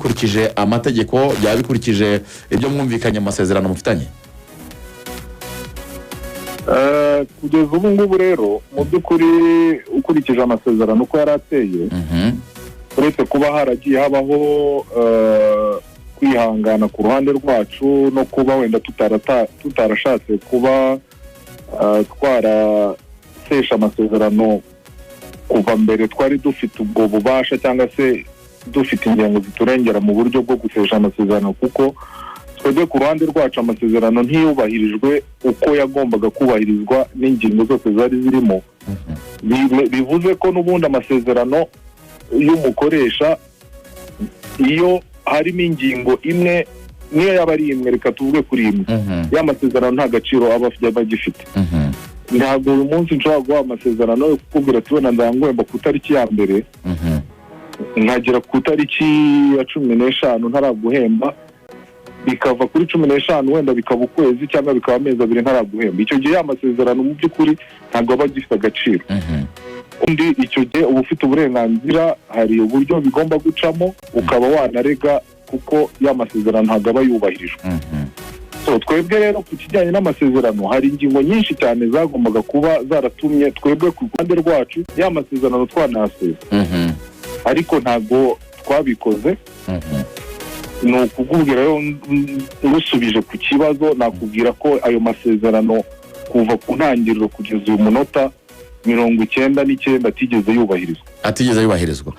bikurikije amategeko byaba bikurikije ibyo mwumvikanye amasezerano mufitanye? Kugeza ubu ngubu rero mu by'ukuri ukurikije amasezerano uko yari ateye, uretse kuba haragiye habaho kwihangana ku ruhande rwacu no kuba wenda tutarashatse kuba twarasesha amasezerano kuva mbere, twari dufite ubwo bubasha cyangwa se dufite ingengo ziturengera mu buryo bwo gusesha amasezerano, kuko twebwe ku ruhande rwacu amasezerano ntiyubahirijwe uko yagombaga kubahirizwa n'ingingo zose zari zirimo. Bivuze ko n'ubundi amasezerano y'umukoresha iyo harimo ingingo imwe niyo yaba ari imwe, reka tuvuge kuri imwe, y'amasezerano nta gaciro aba agifite. Ntabwo uyu munsi nshobora guha amasezerano yo kukubwira ati wenda ndangwemba ku itariki ya mbere nkagera ku itariki ya 15 ntaraguhemba, bikava kuri 15 wenda bikaba ukwezi cyangwa bikaba amezi 2 ntaraguhemba. Icyo gihe amasezerano mu by'ukuri ntabwo aba agifite agaciro. Undi icyo gihe uba ufite uburenganzira, hari uburyo bigomba gucamo ukaba wanarega kuko y'amasezerano ntabwo aba yubahirijwe. So twebwe rero ku kijyanye n'amasezerano hari ingingo nyinshi cyane zagombaga kuba zaratumye twebwe ku ruhande rwacu y'amasezerano twanaseza, ariko ntabwo twabikoze. Ni ukubwira rero ngusubije ku kibazo, nakubwira ko ayo masezerano kuva ku ntangiriro kugeza uyu munota 99 atigeze yubahirizwa.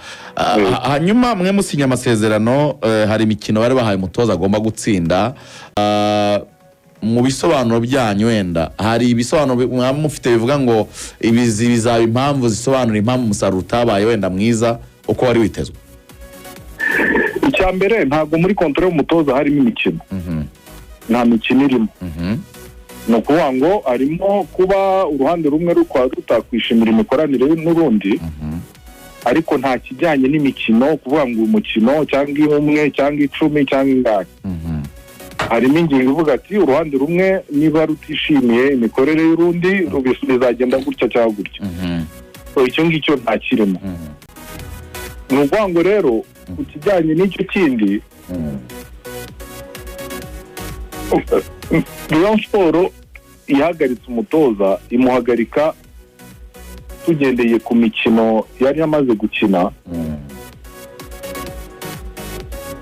Hanyuma mwe musinya amasezerano, hari imikino bari bahaye umutoza agomba gutsinda. Mu bisobanuro byanyu wenda hari ibisobanuro mufite bivuga ngo ibizi bizaba impamvu zisobanura impamvu umusaruro utabaye wenda mwiza uko wari witezwe? Icya mbere, ntabwo muri kontrole y'umutoza harimo imikino. Nta mikino irimo. Ni ukuvuga ngo harimo kuba uruhande rumwe rutakwishimira imikoranire n'urundi, ariko nta kijyanye n'imikino kuvuga ngo umukino cyangwa umwe cyangwa 10 cyangwa ingahe. Harimo ingingo ivuga ati uruhande rumwe niba rutishimiye imikorere y'urundi bizagenda gutya cyangwa gutya. Icyo ngicyo nta kirimo. Ni ukuvuga ngo rero ku kijyanye n'icyo kindi, Rayon Sport ihagaritse umutoza, imuhagarika tugendeye ku mikino yari yamaze gukina.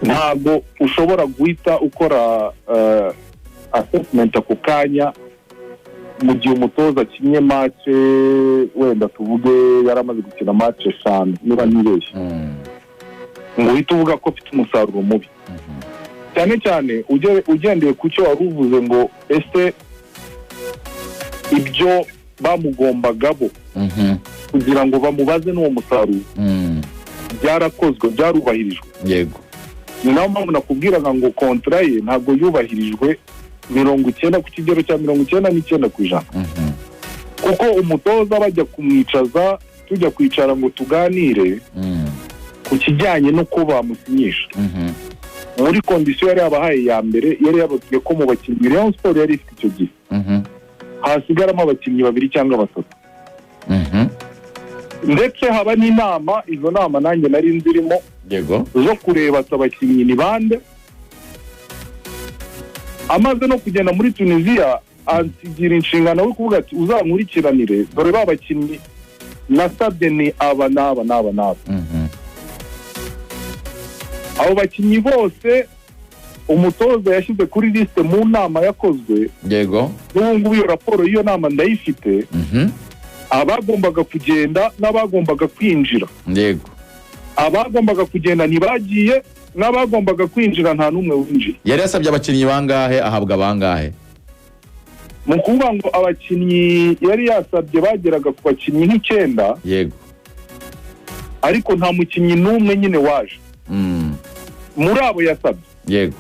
Ntabwo ushobora guhita ukora assessment ako kanya mu gihe umutoza akinnye match, wenda tuvuge yaramaze gukina match 5 niba nibeshye, ngo uhite uvuga ko afite umusaruro mubi. Cyane cyane ugendeye ku cyo wari uvuze ngo ese ibyo bamugombaga bo kugira ngo bamubaze n'uwo musaruro byarakozwe, byarubahirijwe. Yego. Ni nayo mpamvu nakubwiraga ngo kontra ye ntabwo yubahirijwe 90 ku kigero cya 99%. Kuko umutoza bajya kumwicaza, tujya kwicara ngo tuganire ku kijyanye no kuba bamusinyisha. Muri kondisiyo yari yabahaye ya mbere, yari yababwiye ko mu bakinnyi Rayon Sport yari ifite icyo gihe hasigaramo abakinnyi 2 cyangwa 3. Ndetse haba n'inama, izo nama nanjye nari nzirimo, yego, zo kureba abakinnyi ni bande. Amaze no kugenda muri Tunisia ansigira inshingano yo kuvuga ati uzankurikiranire, dore babakinnyi nasabye ni aba n'aba. Abo bakinnyi bose umutoza yashyize kuri liste mu nama yakozwe. Yego. N'ubu iyo raporo y'iyo nama ndayifite. Abagombaga kugenda n'abagombaga kwinjira. Yego. Abagombaga kugenda ntibagiye, n'abagombaga kwinjira nta numwe winjiye. Yari yasabye abakinnyi bangahe, ahabwa bangahe? Mu kuvuga ngo abakinnyi yari yasabye bageraga ku bakinnyi 9. Yego. Ariko nta mukinnyi n'umwe nyine waje. Muri abo yasabye. Yego.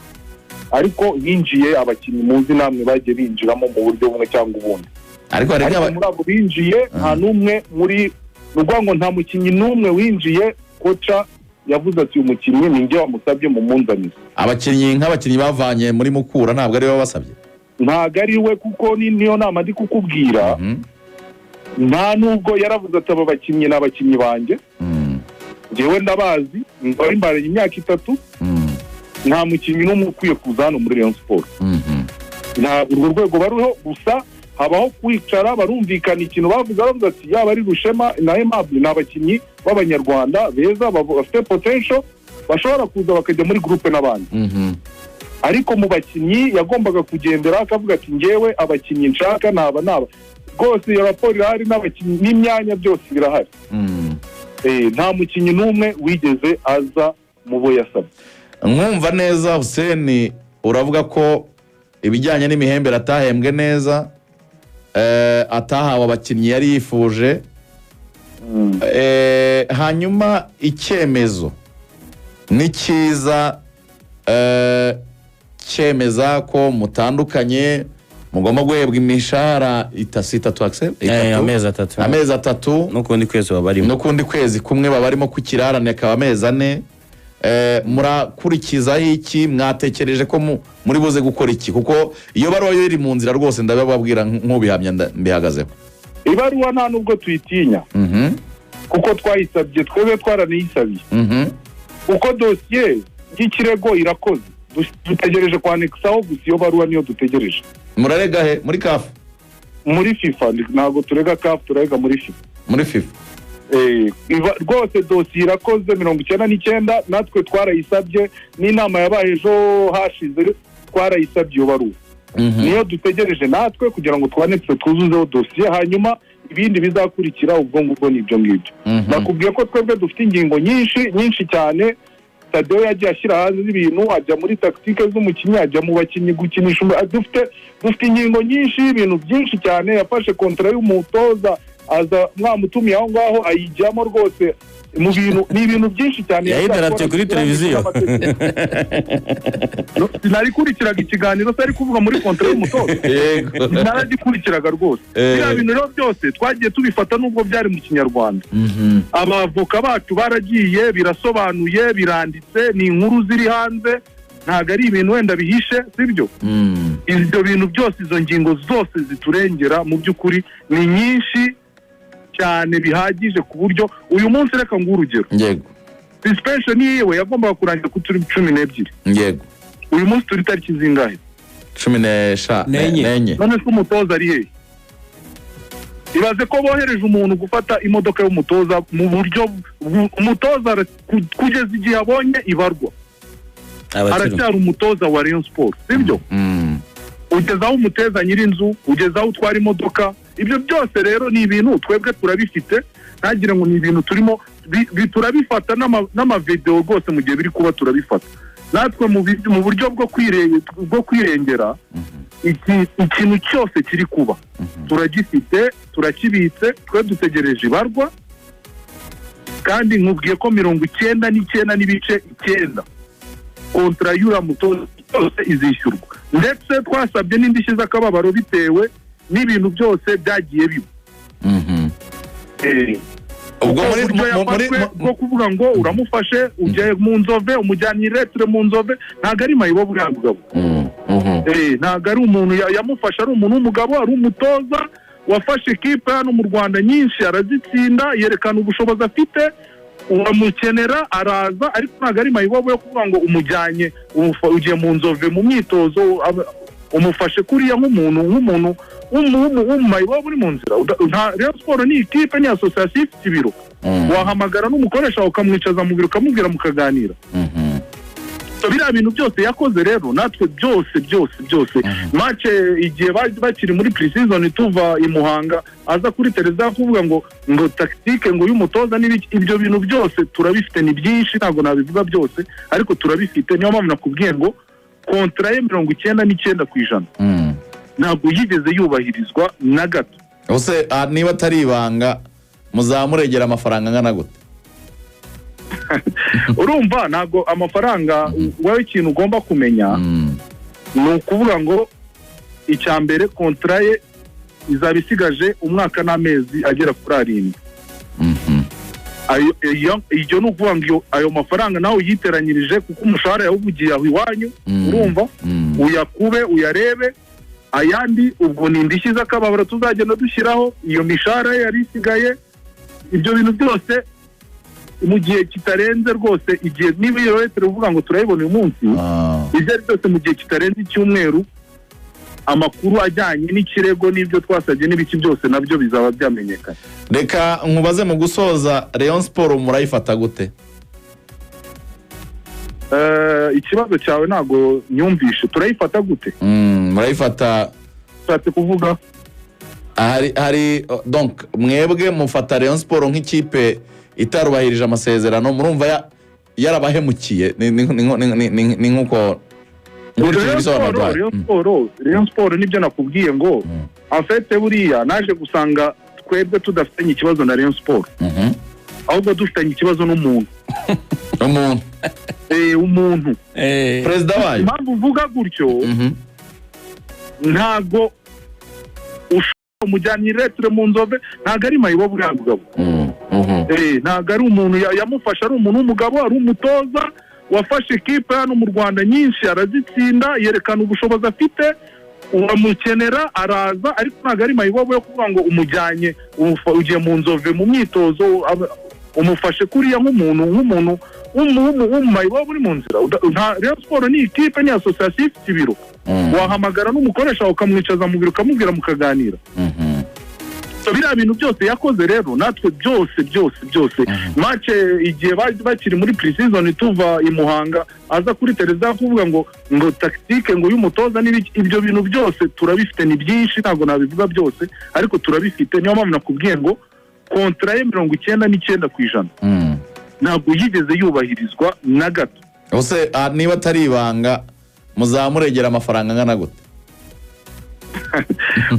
Ariko hinjiye abakinnyi muzi namwe bagiye binjiramo mu buryo bumwe cyangwa ubundi. Ariko muri abo binjiye nta numwe muri rugwa ngo nta mukinnyi n'umwe winjiye. Kocha yavuze ati uyu mukinnyi ni njye wamusabye mu munzaniza. Abakinnyi nk'abakinnyi bavanye muri Mukura ntabwo ari bo basabye? Ntabwo ari we, kuko niyo nama ndi kukubwira. Nta nubwo yaravuze ati aba bakinnyi n'abakinnyi banjye. Njyewe ndabazi, bari imbaranye imyaka 3. nta mukinnyi n'umwe ukwiye kuza hano muri Rayon Sport. Ntabwo urwo rwego bariho, gusa habaho kwicara barumvikana ikintu bavuga ati yaba ari Rushema na Aimable ni abakinnyi b'abanyarwanda beza bafite potential bashobora kuza bakajya muri groupe n'abandi. Ariko mu bakinnyi yagombaga kugendera akavuga ati ngewe abakinnyi nshaka naba rwose ya raporo irahari n'abakinnyi n'imyanya byose birahari. Nta mukinnyi n'umwe wigeze aza mu bo yasabye. Nkumva neza Hussein, uravuga ko ibijyanye n'imihembere atahembwe neza, atahawe abakinnyi yari yifuje, hanyuma icyemezo ni cyiza cyemeza ko mutandukanye, mugomba guhebwa imishahara amezi atatu n'ukundi kwezi kumwe baba barimo ku kirarane akaba amezi 4. Murakurikizaho iki? Mwatekereje ko muri buze gukora iki? Kuko iyo baruwa yo iri mu nzira rwose ndababwira nk'ubihamya mbihagazeho. Ibaruwa nta nubwo tuyitinya, kuko twayisabye, twebwe twaraniyisabiye. Uko dosiye y'ikirego irakoze, dutegereje kwandikaho gusa iyo baruwa niyo dutegereje. Murarega he? Muri CAF? Muri FIFA. Ntabwo turega CAF, turega muri FIFA. Muri FIFA. Rwose dosiye irakoze 99, natwe twarayisabye, n'inama yabaye ejo hashize twarayisabye iyo baruwa. Niyo dutegereje natwe kugira ngo twandike twuzuzeho dosiye, hanyuma ibindi bizakurikira ubwo ngubwo n'ibyo ngibyo. Bakubwiye ko twebwe dufite ingingo nyinshi cyane. Tadeo yagiye ashyira hanze ibintu, ajya muri tactique z'umukinnyi, ajya mu bakinnyi gukinisha. Dufite ingingo nyinshi, ibintu byinshi cyane. Yafashe kontra y'umutoza, aza mwamutumiye aho ngaho ayijyamo rwose mu bintu, ni ibintu byinshi cyane. Yahidaratse kuri televiziyo. Narikurikiraga ikiganiro se ari kuvuga muri kontra y'umutoza. Naragikurikiraga rwose. Biriya bintu rero byose twagiye tubifata nubwo byari mu Kinyarwanda. Abavoka bacu baragiye, birasobanuye, biranditse, ni inkuru ziri hanze, ntago ari ibintu wenda bihishe, sibyo? Ibyo bintu byose, izo ngingo zose ziturengera mu by'ukuri ni nyinshi cyane bihagije ku buryo uyu munsi reka ngo urugero. Yego. Suspension yiwe yagombaga kurangira ku 12. Yego. Uyu munsi turi tariki zingahe? 14. None se umutoza ari hehe? Ibaze ko bohereje umuntu gufata imodoka y'umutoza mu buryo umutoza kugeza igihe abonye ibarwa. Aracyari umutoza wa Rayon Sport, sibyo? Ugezaho umuteza nyirinzu, ugezaho utwara imodoka. Ibyo byose rero ni ibintu twebwe turabifite, ntagira ngo ni ibintu turimo turabifata n'ama video rwose mu gihe biri kuba turabifata. Natwe mu buryo bwo kwirengera ikintu cyose kiri kuba turagifite, turakibitse, twe dutegereje ibarwa. Kandi nkubwiye ko 99.9 kontra y'ura mutoza yose izishyurwa, ndetse twasabye n'indishyi z'akababaro bitewe n'ibintu byose byagiye biba. Ubwo muri kuvuga ngo uramufashe ujye mu Nzove, umujyanye Retre mu Nzove, ntago ari mayibo buriya mugabo. Ntago ari umuntu yamufasha, ari umuntu w'umugabo, ari umutoza wafashe equipe hano mu Rwanda nyinshi arazitsinda, yerekana ubushobozi afite, uramukenera araza, ariko ntago ari mayibo yo kuvuga ngo umujyanye ugiye mu Nzove mu myitozo umufashe kuriya nk'umuntu w'umumayibo uri mu nzira. Rayon Sport ni ikipe, ni association ifite ibiro. Wahamagara n'umukoresha ukamwicaza mu biro ukamubwira mukaganira. Biriya bintu byose yakoze rero, natwe byose match igihe bakiri muri pre-season tuva i Muhanga aza kuri televiziyo kuvuga ngo tactique ngo y'umutoza n'ibiki, ibyo bintu byose turabifite, ni byinshi ntabwo nabivuga byose, ariko turabifite. Niyo mpamvu nakubwiye ngo kontra ye 99% ntabwo yigeze yubahirizwa na gato. Ose niba atari ibanga muzamuregera amafaranga angana gute? Urumva ntabwo amafaranga, wowe ikintu ugomba kumenya ni ukuvuga ngo icya mbere kontra ye izaba isigaje umwaka n'amezi agera kuri 7. Iyo ni ukuvuga ngo ayo mafaranga nawe uyiteranyirije, kuko umushahara yawuvugiye aho iwanyu, urumva, uyakube uyarebe ayandi, ubwo ni indishyi z'akababaro tuzagenda dushyiraho, iyo mishahara yari isigaye. Ibyo bintu byose mu gihe kitarenze rwose igihe niba iyo leta uvuga ngo turayibona uyu munsi ibyo ari byose mu gihe kitarenze icyumweru amakuru ajyanye n'ikirego n'ibyo twasabye n'ibiki byose nabyo bizaba byamenyekana. Reka nkubaze mu gusoza Rayon Sport murayifata gute? Ikibazo cyawe ntago nyumvishe. Turayifata gute? Murayifata nshatse kuvuga hari donc mwebwe mufata Rayon Sport nk'ikipe itarubahirije amasezerano, murumva yarabahemukiye ni nkuko Rayon Sport nibyo nakubwiye ngo afete buriya naje gusanga twebwe tudafitanye ikibazo na Rayon Sport, ahubwo dufitanye ikibazo n'umuntu umuntu perezida wayo. Impamvu uvuga gutyo ntago umujyanye retre mu Nzove, ntago ari Mayibobo uriya mugabo, ntago ari umuntu yamufasha, ari umuntu w'umugabo, ari umutoza wafashe ekipe hano mu Rwanda nyinshi arazitsinda, yerekana ubushobozi afite, uramukenera araza, ariko ntago ari Mayibobo yo kuvuga ngo umujyanye ugiye mu Nzove mu myitozo umufashe kuriya nk'umuntu Mayibobo uri mu nzira. Rayon Sport ni ikipe, ni association ifite ibiro, wahamagara n'umukoresha ukamwicaza mu biro ukamubwira mukaganira. So biriya bintu byose yakoze rero natwe byose match igihe bakiri muri pre-season tuva i Muhanga aza kuri televiziyo kuvuga ngo tactique ngo y'umutoza n'ibiki, ibyo bintu byose turabifite, ni byinshi ntabwo nabivuga byose ariko turabifite. Niyo mpamvu nakubwiye ngo kontra ye 99% ntabwo yigeze yubahirizwa na gato. Ose niba atari ibanga muzamuregera amafaranga angana gute?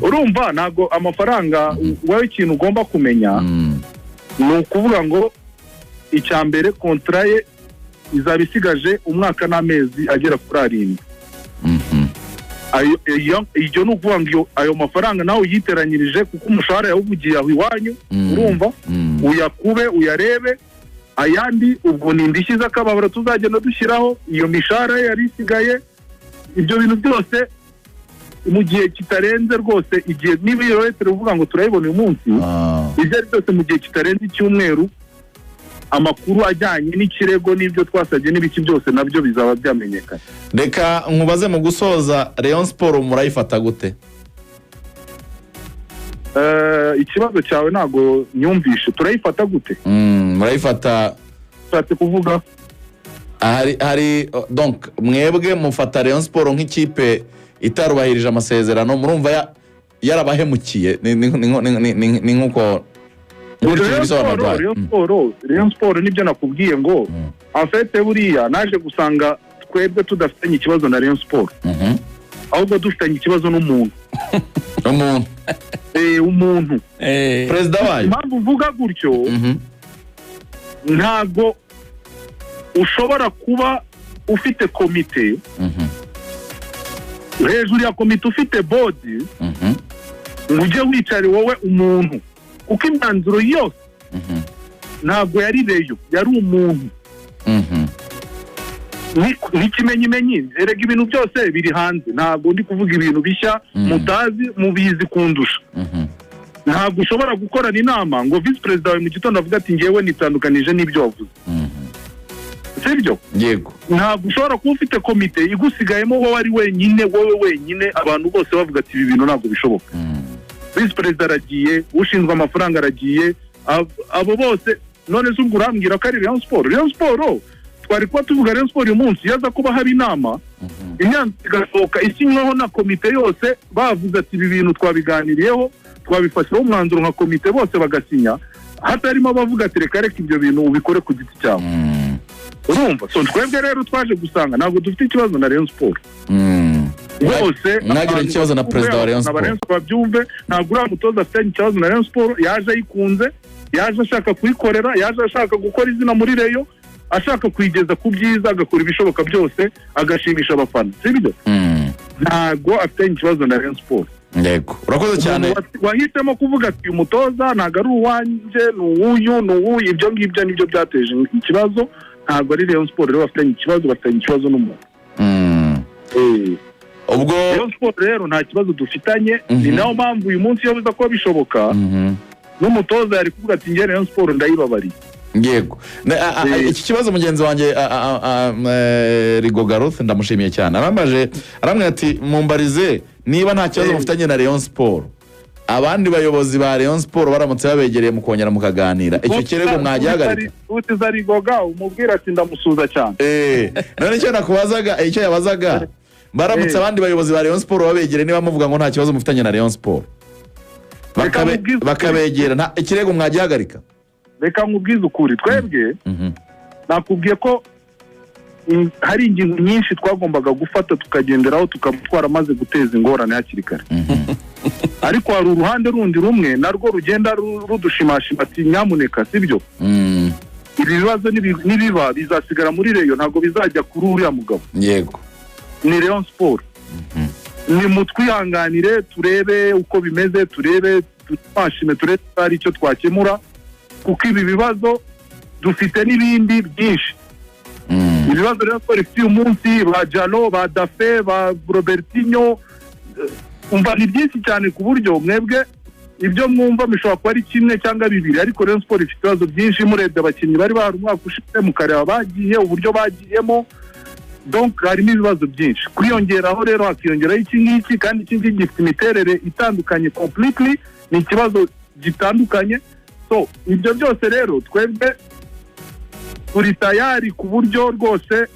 Urumva ntabwo amafaranga wowe ikintu ugomba kumenya ni ukuvuga ngo icya mbere kontra ye izaba isigaje umwaka n'amezi agera kuri 7. Iyo ni ukuvuga ngo ayo mafaranga nawe uyiteranyirije kuko umushahara yawuvugiye aho iwanyu, urumva uyakube uyarebe ayandi ubwo ni indishyi z'akababaro tuzagenda dushyiraho iyo mishahara yari isigaye. Ibyo bintu byose mu gihe kitarenze rwose igihe niba iyo leta uvuga ngo turayibona uyu munsi ibyo ari byose mu gihe kitarenze icyumweru amakuru ajyanye n'ikirego n'ibyo twasabye n'ibiki byose nabyo bizaba byamenyekana. Reka nkubaze mu gusoza Rayon Sport murayifata gute? Ikibazo cyawe ntago nyumvishe. Turayifata gute? Murayifata nshatse kuvuga hari donc mwebwe mufata Rayon Sport nk'ikipe itarubahirije amasezerano, murumva yarabahemukiye ni nkuko Rayon Sport nibyo nakubwiye ngo afete buriya naje gusanga twebwe tudafitanye ikibazo na Rayon Sport, ahubwo dufitanye ikibazo n'umuntu umuntu perezida wayo. Impamvu uvuga gutyo ntago ushobora kuba ufite komite hejuru ya komite ufite bodi ngo ujye wicare wowe umuntu, kuko imyanzuro yose ntabwo yari reyo, yari umuntu n'ikimenyimenyi. Erega ibintu byose biri hanze, ntabwo ndi kuvuga ibintu bishya mutazi mubizi kundusha. Ntabwo ushobora gukorana inama ngo vice perezida wawe mu gitondo avuga ati ngewe nitandukanije n'ibyo wavuze, sibyo? Yego. Ntabwo ushobora kuba ufite komite igusigayemo wowe ari wowe wenyine abantu bose bavuga ati ibi bintu ntabwo bishoboka. Vice perezida aragiye, ushinzwe amafaranga aragiye, abo bose none se ubwo urambwira ko ari Rayon Sport? Rayon Sport twari kuba tuvuga Rayon Sport uyu munsi yaza kuba haba inama imyanzuro igasohoka isinyweho na komite yose, bavuze ati ibi bintu twabiganiriyeho twabifasheho umwanzuro nka komite bose bagasinya, hatarimo abavuga ati reka ibyo bintu ubikore ku giti cyawe. Urumva? So twebwe rero twaje gusanga ntabwo dufite ikibazo na Rayon Sport bose, nagira ikibazo na perezida wa Rayon Sport babyumve. Ntabwo uriya mutoza afite ikibazo na Rayon Sport, yaje ayikunze, yaje ashaka kuyikorera, yaje ashaka gukora izina muri Rayon, ashaka kuyigeza ku byiza, agakora ibishoboka byose agashimisha abafana, sibyo? Ntabwo afite ikibazo na Rayon Sport. Yego, urakoze cyane. Wahisemo kuvuga ati umutoza ntabwo ari uwanjye, ni uwuyu, ibyo ngibyo nibyo byateje ikibazo. Ntabwo ari Rayon Sport rero bafitanye ikibazo n'umuntu. Ubwo Rayon Sport rero nta kibazo dufitanye, ni nayo mpamvu uyu munsi iyo biza kuba bishoboka n'umutoza yari kuvuga ati nge Rayon Sport ndayibabariye. yego iki kibazo mugenzi wanjye Rigo Garuth ndamushimiye cyane aramubwira ati mumbarize niba nta kibazo mufitanye na Rayon Sport abandi bayobozi ba Rayon Sport baramutse babegereye mukongera mukaganira icyo kirego mwagihagarika utiza Rigoga umubwira ati ndamusuza cyane none icyo nakubazaga icyo yabazaga baramutse abandi bayobozi ba Rayon Sport babegereye niba muvuga ngo nta kibazo mufitanye na Rayon Sport bakabegera nta ikirego mwagihagarika reka nkubwize ukuri twebwe nakubwiye ko hari ingingo nyinshi twagombaga gufata tukagenderaho tukabutwara maze guteza ingorane hakiri kare ariko hari uruhande rundi rumwe narwo rugenda rudushimashima ati nyamuneka sibyo ibi bibazo nibiba bizasigara muri Rayon ntabwo bizajya kuri uriya mugabo yego ni Rayon Sport ni mutwihanganire turebe uko bimeze turebe twashime turebe ari icyo twakemura kuko ibi bibazo dufite n'ibindi byinshi ibibazo rero twari umunsi ba Jalo ba Dafe ba Robertinho umva ni byinshi cyane ku buryo mwebwe ibyo mwumva bishobora kuba ari kimwe cyangwa bibiri ariko Rayon Sport ifite ibibazo byinshi murebye abakinnyi bari bahari umwaka ushize mukareba bagiye uburyo bagiyemo donc harimo ibibazo byinshi kwiyongeraho rero hakiyongeraho iki ngiki kandi iki ngiki gifite imiterere itandukanye completely ni ikibazo gitandukanye so ibyo byose rero twebwe turi tayari ku buryo rwose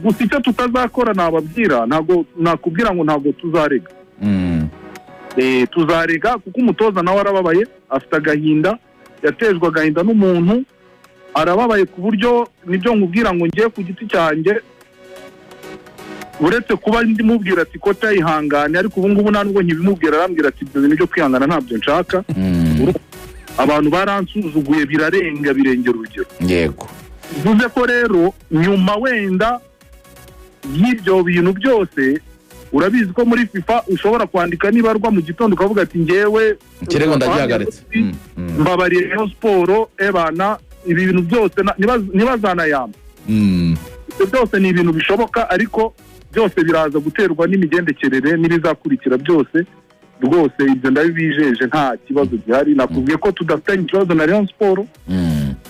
gusa icyo tutazakora nababwira ntabwo nakubwira ngo ntabwo tuzarega tuzarega kuko umutoza nawe arababaye afite agahinda yatejwe agahinda n'umuntu arababaye ku buryo nibyo nkubwira ngo ngiye ku giti cyanjye uretse kuba ndimubwira ati ko tayihangane ariko ubu ngubu nta nubwo nkibimubwira arambwira ati ibyo bintu byo kwihangana ntabyo nshaka abantu baransuzuguye birengera urugero yego bivuze ko rero nyuma wenda y'ibyo bintu byose urabizi ko muri FIFA ushobora kwandika nibarwa mu gitondo ukavuga ati ngewe ikirego ndagihagaritse mbabariye Rayon Sport ebana ibi bintu byose nibazanayamba ibyo byose ni ibintu bishoboka ariko byose biraza guterwa n'imigendekerere n'ibizakurikira byose rwose ibyo ndabibijeje nta kibazo gihari nakubwiye ko tudafitanye ikibazo na Rayon Sport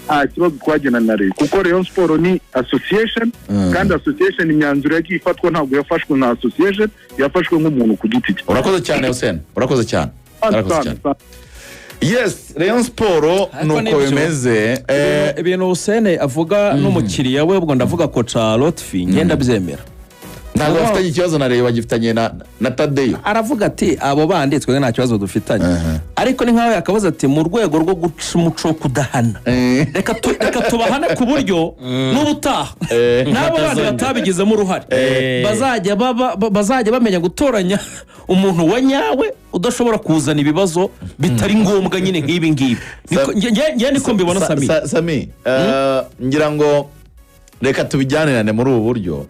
nta kibazo twagena na Rayon kuko Rayon Sport ni association kandi association imyanzuro yagiye ifatwa ntabwo yafashwe nka association yafashwe nk'umuntu ku giti cye urakoze cyane Hussein urakoze cyane yes Rayon Sport nuko bimeze ibintu Hussein avuga n'umukiriya we ubwo ndavuga ko Lotfi ngenda byemera ntabwo bafitanye ikibazo na Rayon bagifitanye na Tadeyo aravuga ati abo banditswe nta kibazo dufitanye ariko ni nkaho yakabaza ati mu rwego rwo guca umuco kudahana reka tubahane ku buryo n'ubutaha n'abo bandi batabigizemo uruhare bazajya bamenya gutoranya umuntu wa nyawe udashobora kuzana ibibazo bitari ngombwa nyine nk'ibi ngibi niko mbibona Sami ngira ngo reka tubijyanirane muri ubu buryo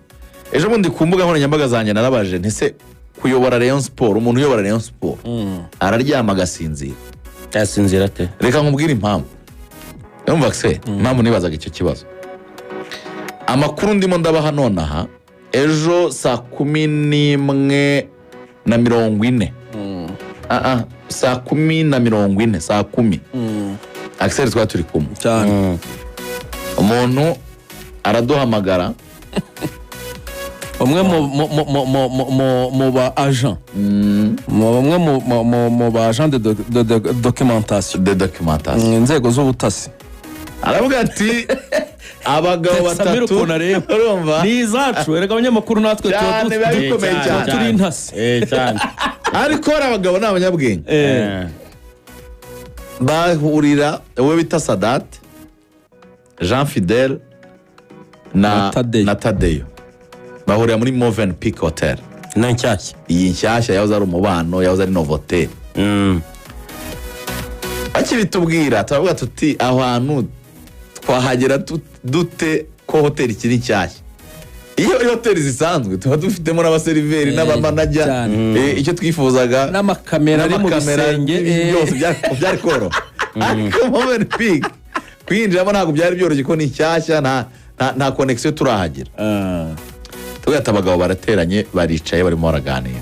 ejo bundi ku mbuga nkoranyambaga zanjye narabaje ntese kuyobora Rayon Sport umuntu uyobora Rayon Sport araryama agasinzira yasinzira ate reka nkubwire impamvu yumva se impamvu nibazaga icyo kibazo amakuru ndimo ndabaha nonaha ejo saa 11:40 saa 10:40 saa 10 Axel twari turi kumwe cyane umuntu araduhamagara umwe mu ba agent umwe mu ba agent de documentation inzego z'ubutasi aravuga ati abagabo batatu urumva ni izacu erega abanyamakuru natwe turi intasi cyane ariko abagabo ni abanyabwenge bahurira uwo bita Sadat Jean Fidel na Tadeyo bahurira muri Movenpick Hotel na nshyashya iyi nshyashya yahoze ari umubano yahoze ari Novotel akibitubwira turavuga tuti aho hantu twahagera dute ko hotel ikiri nshyashya iyo hotel zisanzwe tuba dufitemo n'abaseriveri n'abamanager icyo twifuzaga n'amakamera ari mu bisenge byose byari koroha ariko Movenpick kwinjiramo ntabwo byari byoroshye ko ni nshyashya nta connection turahagera tugata abagabo barateranye baricaye barimo baraganira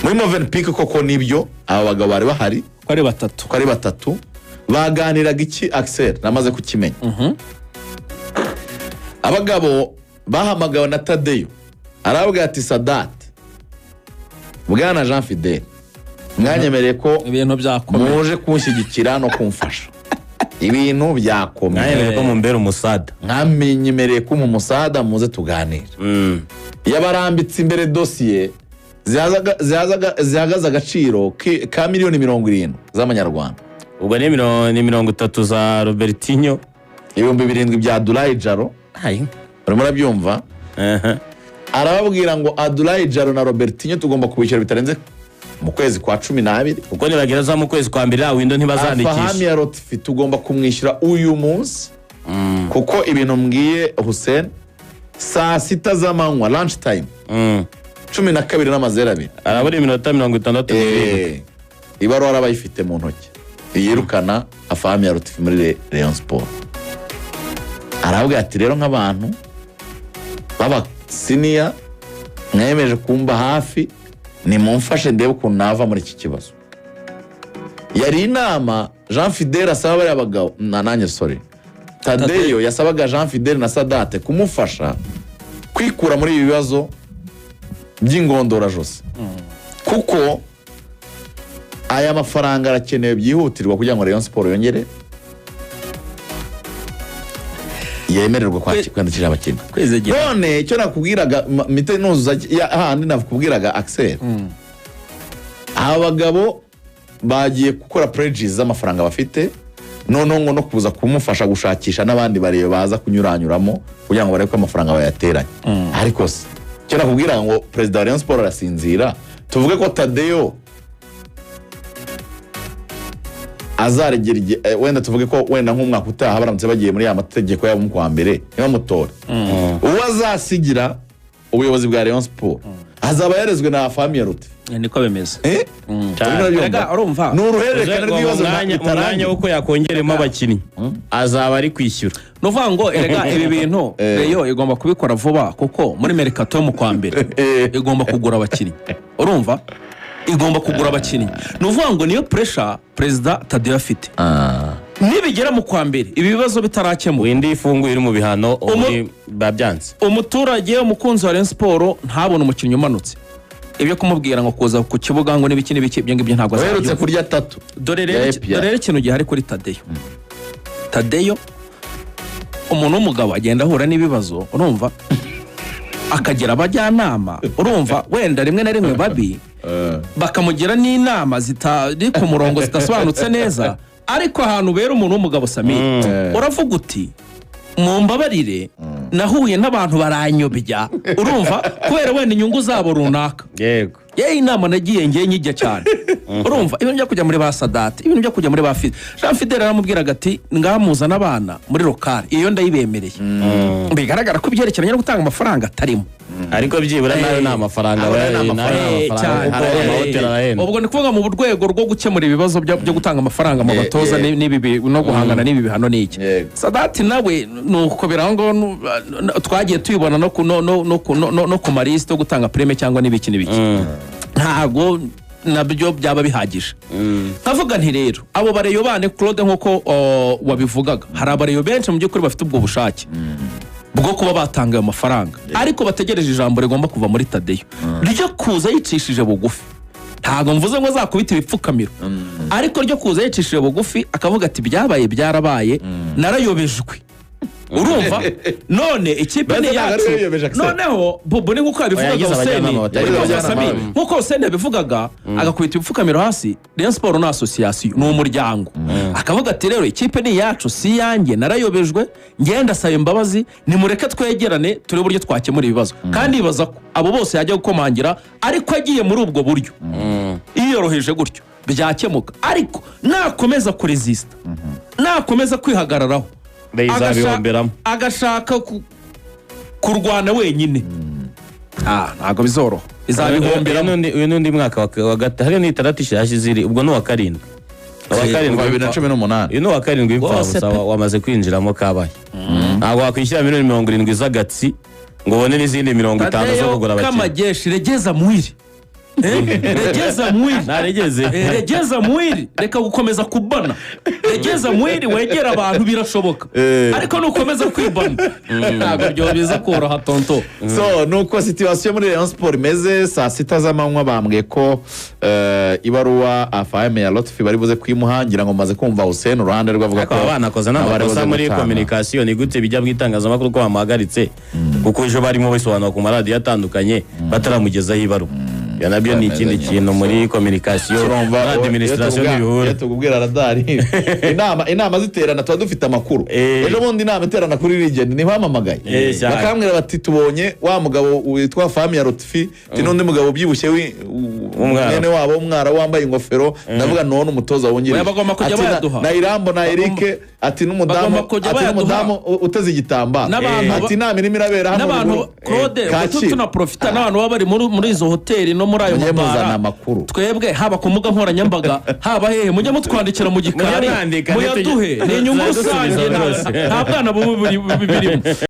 muri Movenpick koko nibyo aba bagabo bari bahari ko ari batatu baganiraga iki Axel namaze kukimenya abagabo bahamagawe na Tadeyo arabwira ati Sadat Bwana Jean Fidel mwanyemereye ko ibintu byakomeye muje kunshyigikira no kumfasha ibintu byakomeye mwanyemereye ko mumbera umusada mwamenyemereye ko mu musada muze tuganira yabarambitse imbere dosiye zihagaze agaciro ka miliyoni 70 z'amanyarwanda ubwo ni 30 za Robertinho 7,000 bya Abdoulaye Jaro urimo urabyumva arababwira ngo Abdoulaye Jaro na Robertinho tugomba kubishyura bitarenze mu kwezi kwa 12 kuko nibagera za mu kwezi kwa mbere windo ntibazandikisha Fahami ya Lotfi tugomba kumwishyura uyu munsi kuko ibintu mbwiye Hussein saa 6 z'amanywa lunch time 12 n'amazera abiri arabura iminota 60 ibaruwa arabayifite mu ntoki yirukana Fahami ya Lotfi muri Rayon Sport arabwira ati rero nk'abantu baba senior mwemeje kumba hafi ni mumfashe ndebe ukuntu nava muri iki kibazo yari inama Jean Fidel asaba bari abagabo nananye Tadeyo yasabaga Jean Fidel na Sadate kumufasha kwikura muri ibi bibazo by'ingondora jose kuko aya mafaranga arakenewe byihutirwa kugira ngo Rayon Sport yongere yemererwa kwandikira abakinnyi none icyo nakubwiraga mite nuzuza ahandi nakubwiraga Axel abagabo bagiye gukora pledges z'amafaranga bafite none ngo no kuza kumufasha gushakisha n'abandi barebe baza kunyuranyuramo kugira ngo barebe ko amafaranga bayateranye ariko se icyo nakubwira ngo president wa Rayon Sport arasinzira tuvuge ko Tadeyo azaregera wenda tuvuge ko wenda nk'umwaka utaha baramutse bagiye muri ya mategeko yabo mu kwa mbere niba mutora uwo azasigira ubuyobozi bwa Rayon Sport azaba yarezwe na Fahami ya Lotfi niko bimeze rega urumva n'uruhererekane rw'ibibazo umwanya uko yakongeremo abakinnyi azaba ari kwishyura nuvuga ngo erega ibi bintu Rayon igomba kubikora vuba kuko muri mercato yo mu kwa mbere igomba kugura abakinnyi urumva igomba kugura abakinnyi nuvuga ngo niyo pressure president Tadeyo afite nibigera mu kwa mbere ibi bibazo bitarakemuka windi ifunguye iri mu bihano babyanze umuturage umukunzi wa Rayon Sport ntabone umukinnyi umanutse ibyo kumubwira ngo kuza ku kibuga ngo n'ibiki ibyo ngibyo ntabwo azaherutse kurya 3 dore rero ikintu gihari kuri Tadeyo umuntu w'umugabo agenda ahura n'ibibazo urumva akagira abajyanama urumva wenda rimwe na rimwe babi bakamugira n'inama zitari ku murongo zidasobanutse neza ariko ahantu bera umuntu w'umugabo Samir uravuga uti mumbabarire nahuye n'abantu baranyobya urumva kubera wenda inyungu zabo runaka yego inama nagiye nyijya cyane urumva ibintu byo kujya muri ba Sadate ibintu byo kujya muri ba Fidel Jean Fidel aramubwiraga ati ngamuzana abana muri lokale iyo ndayibemereye bigaragara ko ibyerekeranye no gutanga amafaranga atarimo ariko byibura nayo nta mafaranga ubwo ni kuvuga mu rwego rwo gukemura ibibazo byo gutanga amafaranga mu batoza n'ibi no guhangana n'ibi bihano n'iki Sadate nawe nuko birango twagiye tuyibona no ku marisite yo gutanga prime cyangwa n'ibiki ntago nabyo byaba bihagije nkavuga nti rero abo bareyo bane Claude nkuko wabivugaga hari abareyo benshi mu by'ukuri bafite ubwo bushake bwo kuba batanga ayo mafaranga ariko bategereje ijambo rigomba kuva muri Tadeyo ryo kuza yicishije bugufi ntago mvuze ngo azakubita ibipfukamiro ariko ryo kuza yicishije bugufi akavuga ati byabaye byarabaye narayobejwe urumva none ikipe ni yacu noneho bubu ni nkuko yabivugaga Hussein nkuko Hussein yabivugaga agakubita ibipfukamiro hasi Rayon Sport na association ni umuryango akavuga ati rero ikipe ni yacu si yanjye narayobejwe ngenda saba imbabazi nimureke twegerane turi buryo twakemura ibibazo kandi bibaza ko abo bose yajya gukomangira ariko agiye muri ubwo buryo iyoroheje gutyo byakemuka ariko nakomeza kuresista nakomeza kwihagararaho agashaka kurwana wenyine ntabwo bizoroha izabihomberamo uyu n'undi mwaka wa gatatu hariyo n'itandatu ishyashya ubwo ni uwa karindwi uwa 2018 uyu ni uwa karindwi w'imfabusa wamaze kwinjiramo kabaye ntabwo wakwishyura miliyoni 70 z'agatsi ngo ubone n'izindi 50 zo kugura abakinnyi kamageshi regeza mwiri regeza mwiri naregeze regeza mwiri reka gukomeza kubana regeza mwiri wegera abantu birashoboka ariko nukomeza kwibana ntabwo byo biza koroha tonto. So nuko situation muri Rayon Sport imeze saa sita z'amanywa bambwiye ko ibaruwa afaheme ya Lotfi bari buze kwimuhangira ngo maze kumva Hussein uruhande rwavuga ko banakoze n'amakosa muri communication ni gute bijya bwitangazamakuru ko bamuhagaritse kuko ejo barimo bisobanura ku maradiyo atandukanye bataramugezaho ibaruwa nabyo ni ikindi kintu muri communication na administration y'ibihuru tugubwira radari inama ziterana tuba dufite amakuru ejo bundi inama iterana kuri Legend ni bamamagaye bakambwira bati tubonye wa mugabo witwa Fami ya Lotfi n'undi mugabo ubyibushye umwana wabo umwara wambaye ingofero ndavuga none umutoza wongera na Irambo na Eric ati n'umudamu uteze igitambaro ati inama irimo irabera hano n'abantu Claude tuna profita n'abantu baba bari muri izo hoteli no muri ayo mabara twebwe haba ku mbuga nkoranyambaga haba hehe mujye mutwandikira mu gikari muyaduhe ni inyungu rusange nta bwana bubu birimo.